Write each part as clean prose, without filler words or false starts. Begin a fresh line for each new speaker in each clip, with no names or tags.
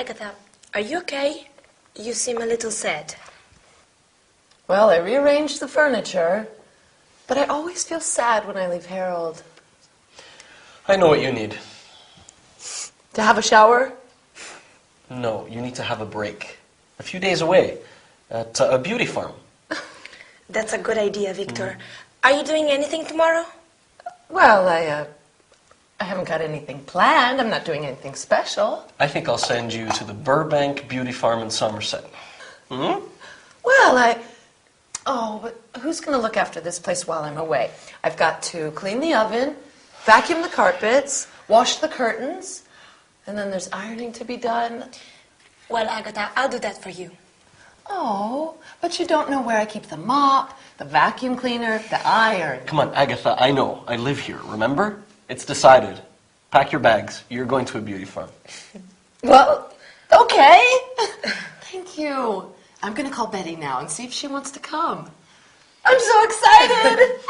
Agatha, are you okay? You seem a little sad.
Well, I rearranged the furniture, but I always feel sad when I leave Harold.
I know what you need.
To have a shower?
No, you need to have a break. A few days away at a beauty farm.
That's a good idea, Victor. Are you doing anything tomorrow?
Well, I haven't got anything planned. I'm not doing anything special.
I think I'll send you to the Burbank Beauty Farm in Somerset. Hmm?
Well, Oh, but who's going to look after this place while I'm away? I've got to clean the oven, vacuum the carpets, wash the curtains, and then there's ironing to be done.
Well, Agatha, I'll do that for you.
Oh, but you don't know where I keep the mop, the vacuum cleaner, the iron.
Come on, Agatha, I know. I live here, remember? It's decided. Pack your bags. You're going to a beauty farm.
Well, okay. Thank you. I'm going to call Betty now and see if she wants to come. I'm so excited.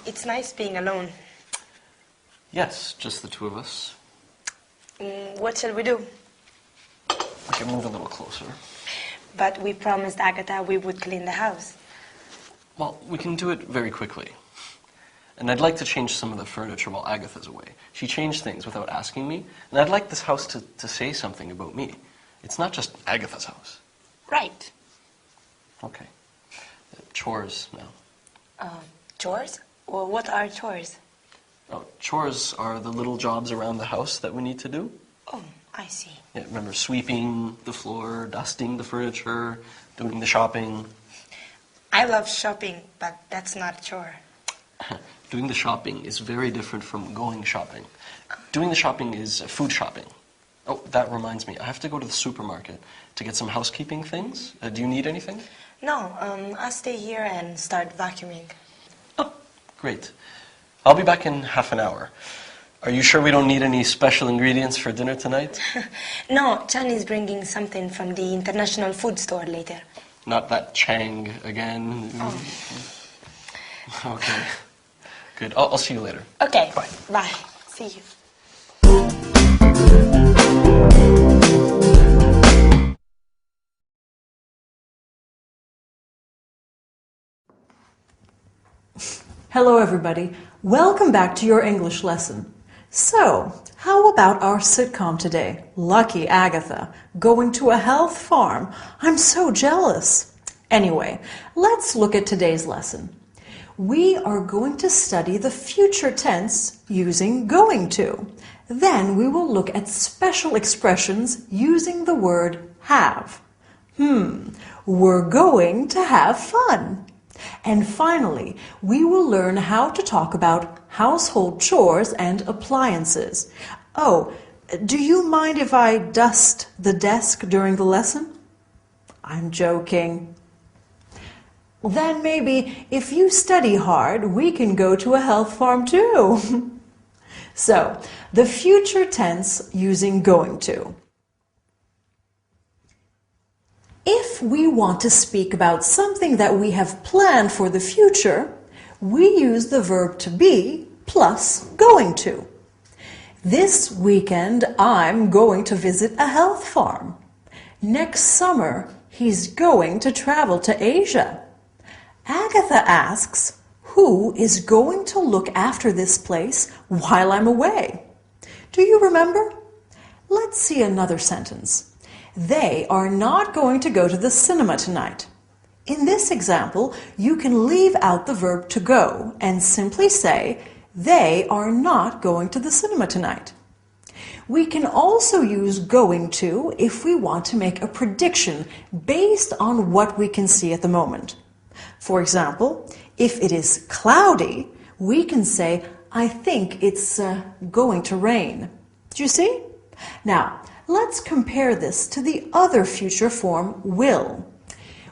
It's nice being alone.
Yes, just the two of us.
What shall we do?
We can move a little closer.
But we promised Agatha we would clean the house.
Well, we can do it very quickly. And I'd like to change some of the furniture while Agatha's away. She changed things without asking me, and I'd like this house to say something about me. It's not just Agatha's house.
Right.
Okay. Chores now.
Chores? Well, what are chores?
Oh, chores are the little jobs around the house that we need to do.
Oh, I see.
Yeah, remember sweeping the floor, dusting the furniture, doing the shopping.
I love shopping, but that's not a chore.
Doing the shopping is very different from going shopping. Doing the shopping is food shopping. Oh, that reminds me. I have to go to the supermarket to get some housekeeping things. Do you need anything?
No, I'll stay here and start vacuuming.
Oh, great. I'll be back in half an hour. Are you sure we don't need any special ingredients for dinner tonight?
No, Chan is bringing something from the international food store later.
Not that Chang again.
Oh.
Okay. Good. I'll see you later.
Okay.
Bye.
Bye. See you.
Hello everybody, welcome back to your English lesson. So, how about our sitcom today? Lucky Agatha, going to a health farm. I'm so jealous. Anyway, let's look at today's lesson. We are going to study the future tense using going to. Then we will look at special expressions using the word have. We're going to have fun. And finally, we will learn how to talk about household chores and appliances. Oh, do you mind if I dust the desk during the lesson? I'm joking. Then maybe if you study hard, we can go to a health farm too. So, the future tense using going to. If we want to speak about something that we have planned for the future, we use the verb to be plus going to. This weekend, I'm going to visit a health farm. Next summer, he's going to travel to Asia. Agatha asks, who is going to look after this place while I'm away? Do you remember? Let's see another sentence. They are not going to go to the cinema tonight. In this example, you can leave out the verb to go and simply say, they are not going to the cinema tonight. We can also use going to if we want to make a prediction based on what we can see at the moment. For example, if it is cloudy, we can say, I think it's going to rain. Do you see? Now, let's compare this to the other future form, will.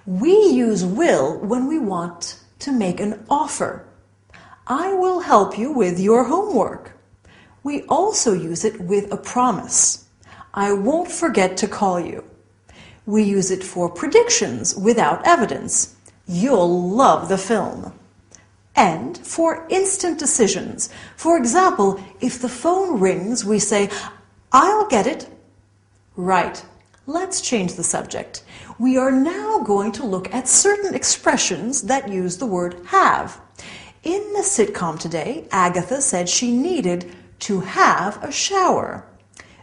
We use will when we want to make an offer. I will help you with your homework. We also use it with a promise. I won't forget to call you. We use it for predictions without evidence. You'll love the film. and for instant decisions. For example, if the phone rings, we say, "I'll get it." Right. Let's change the subject. We are now going to look at certain expressions that use the word have. In the sitcom today, Agatha said she needed to have a shower.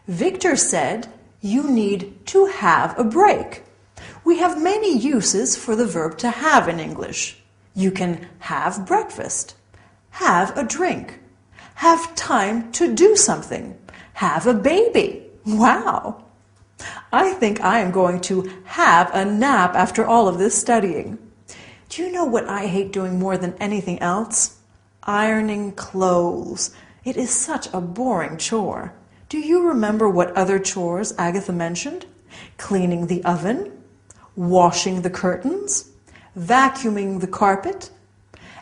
Victor said you need to have a break. We have many uses for the verb to have in English. You can have breakfast, have a drink, have time to do something, have a baby. Wow! I think I am going to have a nap after all of this studying. Do you know what I hate doing more than anything else? Ironing clothes. It is such a boring chore. Do you remember what other chores Agatha mentioned? Cleaning the oven, washing the curtains, vacuuming the carpet.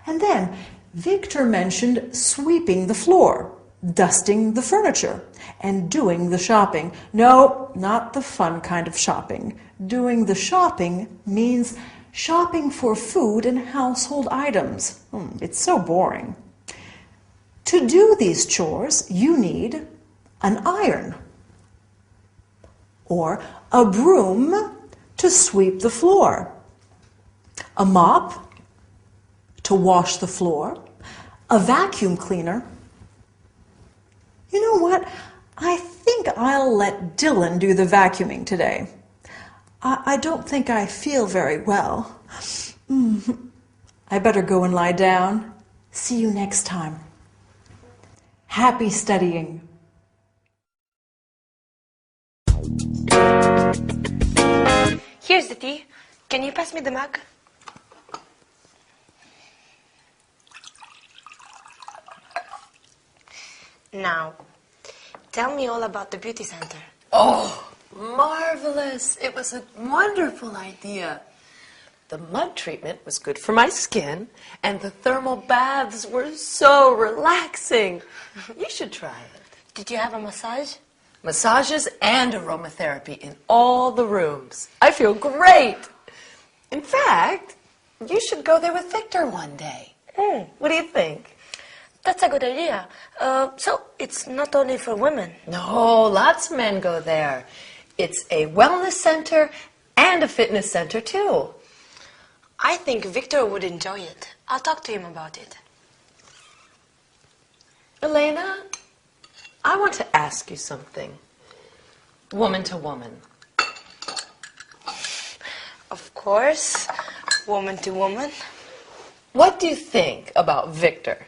And then Victor mentioned sweeping the floor, dusting the furniture, and doing the shopping. No, not the fun kind of shopping. Doing the shopping means shopping for food and household items. It's so boring. To do these chores, you need an iron or a broom to sweep the floor, a mop to wash the floor, a vacuum cleaner. You know what? I think I'll let Dylan do the vacuuming today. I don't think I feel very well. I better go and lie down. See you next time. Happy studying.
Here's the tea. Can you pass me the mug? Now, tell me all about the beauty center.
Oh, marvelous. It was a wonderful idea. The mud treatment was good for my skin, and the thermal baths were so relaxing. You should try it.
Did you have a massage?
Massages and aromatherapy in all the rooms. I feel great. In fact, you should go there with Victor one day. What do you think?
That's a good idea. So it's not only for women.
No, lots of men go there. It's a wellness center and a fitness center, too.
I think Victor would enjoy it. I'll talk to him about it.
Elena, I want to ask you something. Woman to woman.
Of course, woman to woman.
What do you think about Victor?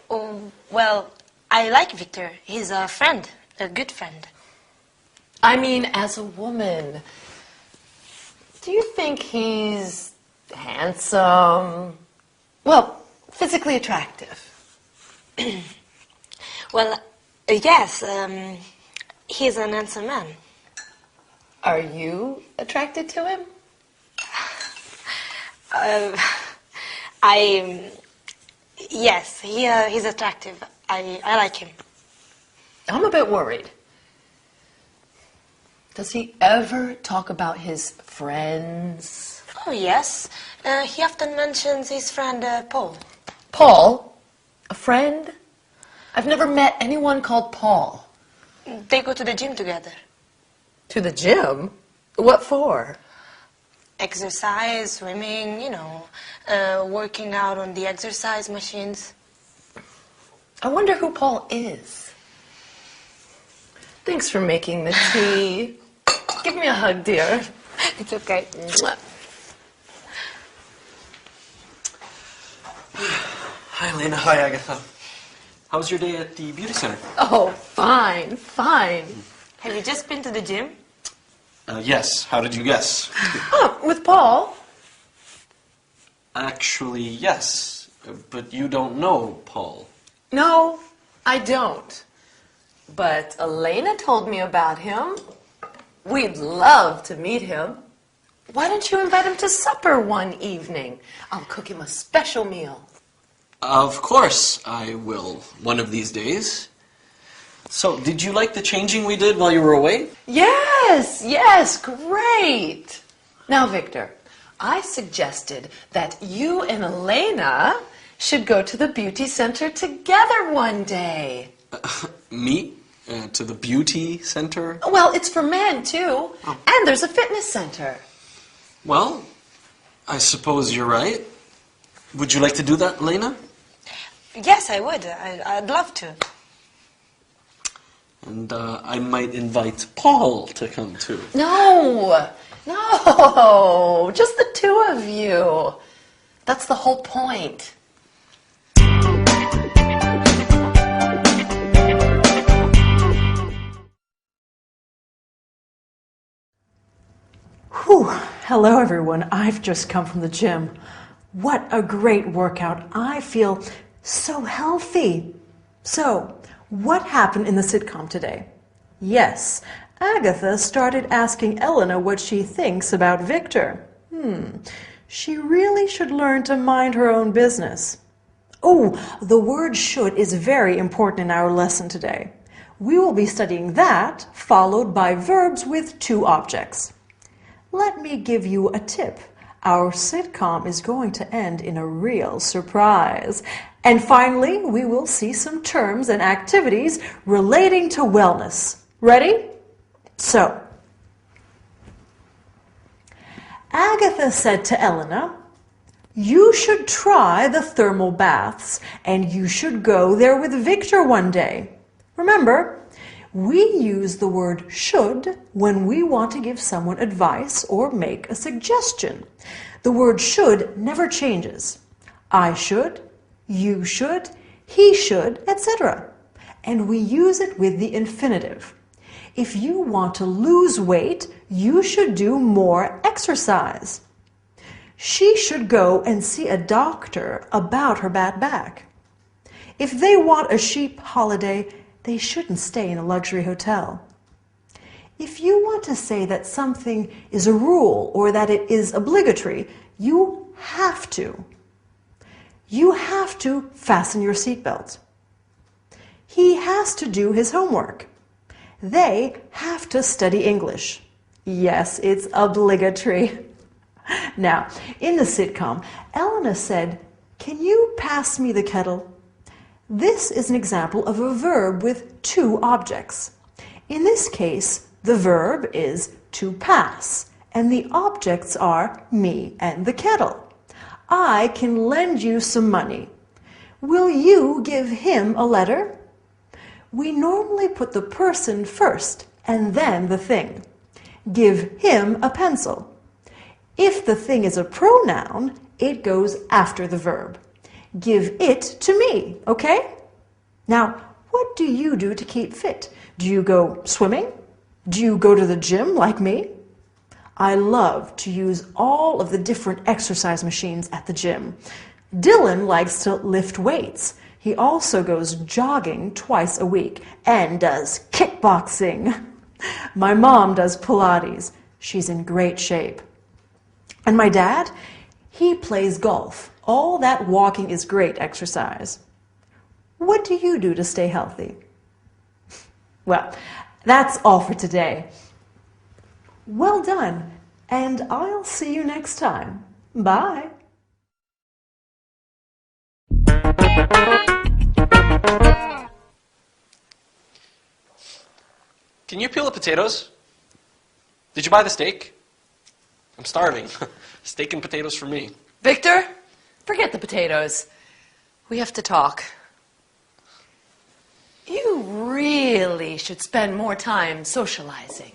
Well, I like Victor. He's a friend, a good friend.
I mean, as a woman, do you think he's handsome? Well, physically attractive.
Well, yes, he's an handsome man.
Are you attracted to him?
Yes, he's attractive. I like him.
I'm a bit worried. Does he ever talk about his friends?
Oh, yes. He often mentions his friend Paul.
Paul? A friend? I've never met anyone called Paul.
They go to the gym together.
To the gym? What for?
Exercise, swimming, working out on the exercise machines.
I wonder who Paul is. Thanks for making the tea. Give me a hug, dear.
It's okay.
Hi, Elena. Hi, Agatha. How was your day at the beauty center?
Oh, fine, fine.
Have you just been to the gym?
Yes. How did you guess?
Oh, with Paul?
Actually, yes. But you don't know Paul.
No, I don't. But Elena told me about him. We'd love to meet him. Why don't you invite him to supper one evening? I'll cook him a special meal.
Of course I will, one of these days. So, did you like the changing we did while you were away?
Yes, great. Now, Victor, I suggested that you and Elena should go to the beauty center together one day.
Me? To the beauty center?
Well, it's for men, too. Oh. And there's a fitness center.
Well, I suppose you're right. Would you like to do that, Elena?
Yes, I would. I'd love to.
And I might invite Paul to come too.
No, just the two of you. That's the whole point.
Whew. Hello everyone, I've just come from the gym. What a great workout. I feel so healthy. So, what happened in the sitcom today? Yes, Agatha started asking Elena what she thinks about Victor. She really should learn to mind her own business. Oh, the word should is very important in our lesson today. We will be studying that, followed by verbs with two objects. Let me give you a tip. Our sitcom is going to end in a real surprise. And finally, we will see some terms and activities relating to wellness. Ready? So, Agatha said to Elena, "You should try the thermal baths, and you should go there with Victor one day." Remember, we use the word should when we want to give someone advice or make a suggestion. The word should never changes. I should, you should, he should, etc. And we use it with the infinitive. If you want to lose weight, you should do more exercise. She should go and see a doctor about her bad back. If they want a cheap holiday, they shouldn't stay in a luxury hotel. If you want to say that something is a rule or that it is obligatory, you have to. You have to fasten your seatbelt. He has to do his homework. They have to study English. Yes, it's obligatory. Now, in the sitcom, Elena said, "Can you pass me the kettle?" This is an example of a verb with two objects. In this case, the verb is to pass, and the objects are me and the kettle. I can lend you some money. Will you give him a letter? We normally put the person first and then the thing. Give him a pencil. If the thing is a pronoun, it goes after the verb. Give it to me, okay? Now, what do you do to keep fit? Do you go swimming? Do you go to the gym like me? I love to use all of the different exercise machines at the gym. Dylan likes to lift weights. He also goes jogging twice a week and does kickboxing. My mom does Pilates. She's in great shape. And my dad, he plays golf. All that walking is great exercise. What do you do to stay healthy? Well, that's all for today. Well done, and I'll see you next time. Bye.
Can you peel the potatoes? Did you buy the steak? I'm starving. Steak and potatoes for me.
Victor, forget the potatoes. We have to talk. You really should spend more time socializing.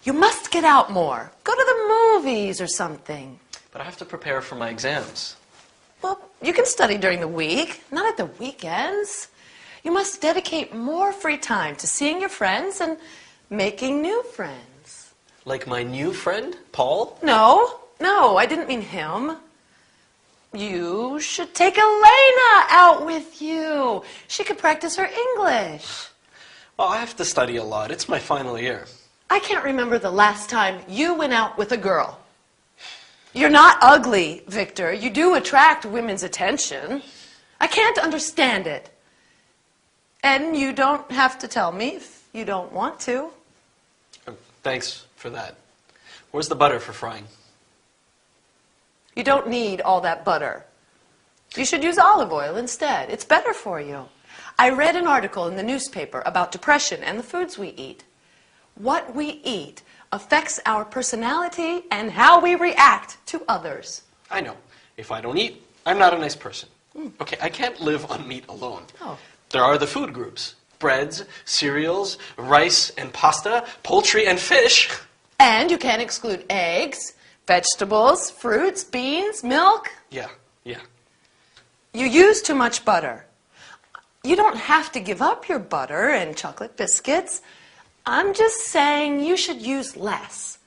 You must get out more. Go to the movies or something.
But I have to prepare for my exams.
Well, you can study during the week, not at the weekends. You must dedicate more free time to seeing your friends and making new friends.
Like my new friend, Paul?
No, I didn't mean him. You should take Elena out with you. She could practice her English.
Well, I have to study a lot. It's my final year.
I can't remember the last time you went out with a girl. You're not ugly, Victor. You do attract women's attention. I can't understand it. And you don't have to tell me if you don't want to.
Thanks for that. Where's the butter for frying?
You don't need all that butter. You should use olive oil instead. It's better for you. I read an article in the newspaper about depression and the foods we eat. What we eat affects our personality and how we react to others.
I know. If I don't eat, I'm not a nice person. Okay, I can't live on meat alone.
Oh.
There are the food groups. Breads, cereals, rice and pasta, poultry and fish.
And you can't exclude eggs, vegetables, fruits, beans, milk.
Yeah.
You use too much butter. You don't have to give up your butter and chocolate biscuits. I'm just saying you should use less.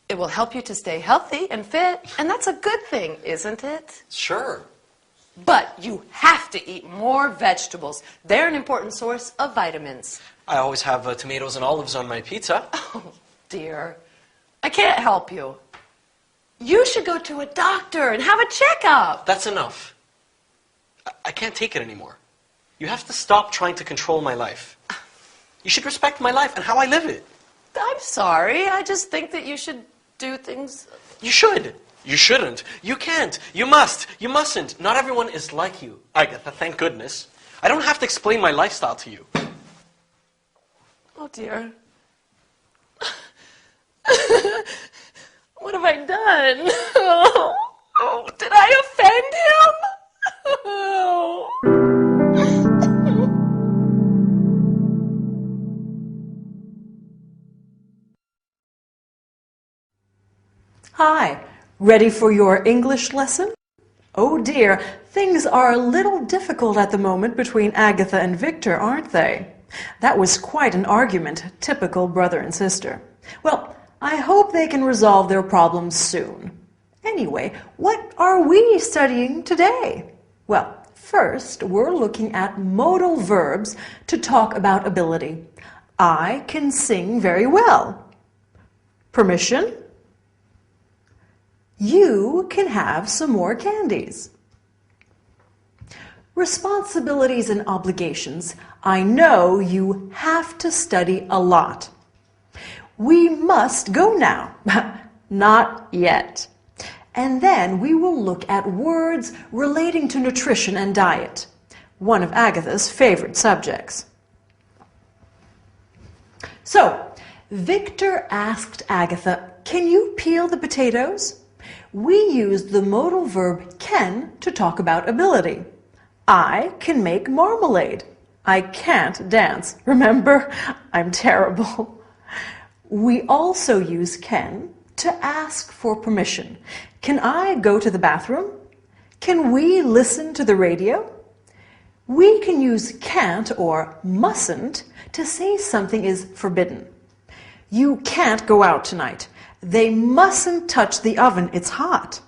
It will help you to stay healthy and fit, and that's a good thing, isn't it?
Sure.
But you have to eat more vegetables. They're an important source of vitamins.
I always have tomatoes and olives on my pizza.
Oh, dear. I can't help you. You should go to a doctor and have a checkup.
That's enough. I can't take it anymore. You have to stop trying to control my life. You should respect my life and how I live it.
I'm sorry. I just think that you should do things...
You should. You shouldn't. You can't. You must. You mustn't. Not everyone is like you, Agatha, thank goodness. I don't have to explain my lifestyle to you.
Oh, dear. What have I done? Oh, did I offend him? Oh.
Hi, ready for your English lesson? Oh dear, things are a little difficult at the moment between Agatha and Victor, aren't they? That was quite an argument, typical brother and sister. Well, I hope they can resolve their problems soon. Anyway, what are we studying today? Well, first we're looking at modal verbs to talk about ability. I can sing very well. Permission? You can have some more candies. Responsibilities and obligations. I know you have to study a lot. We must go now. Not yet. And then we will look at words relating to nutrition and diet, one of Agatha's favorite subjects. So, Victor asked Agatha, "Can you peel the potatoes?" We used the modal verb can to talk about ability. I can make marmalade. I can't dance. Remember, I'm terrible. We also use can to ask for permission. Can I go to the bathroom? Can we listen to the radio? We can use can't or mustn't to say something is forbidden. You can't go out tonight. They mustn't touch the oven, it's hot.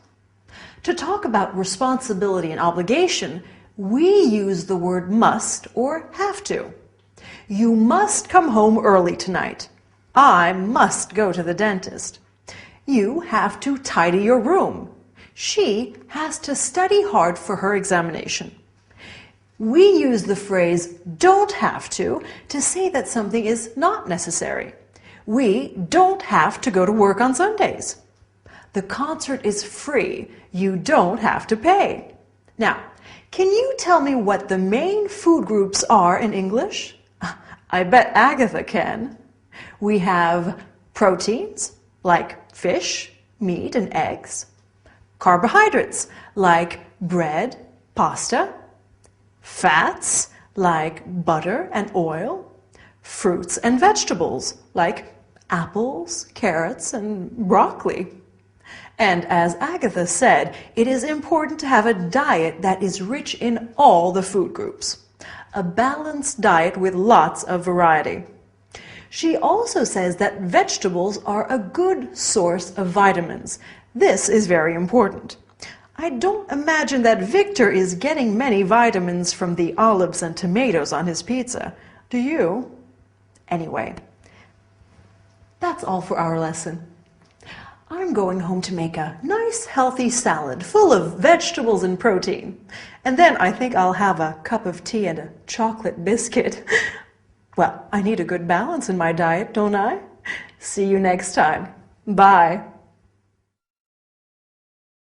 To talk about responsibility and obligation, we use the word must or have to. You must come home early tonight. I must go to the dentist. You have to tidy your room. She has to study hard for her examination. We use the phrase don't have to say that something is not necessary. We don't have to go to work on Sundays. The concert is free. You don't have to pay. Now, can you tell me what the main food groups are in English? I bet Agatha can. We have proteins, like fish, meat, and eggs. Carbohydrates, like bread, pasta. Fats, like butter and oil. Fruits and vegetables, like apples, carrots, and broccoli. And as Agatha said, it is important to have a diet that is rich in all the food groups. A balanced diet with lots of variety. She also says that vegetables are a good source of vitamins. This is very important. I don't imagine that Victor is getting many vitamins from the olives and tomatoes on his pizza. Do you? Anyway, that's all for our lesson. I'm going home to make a nice healthy salad full of vegetables and protein. And then I think I'll have a cup of tea and a chocolate biscuit. Well, I need a good balance in my diet, don't I? See you next time. Bye.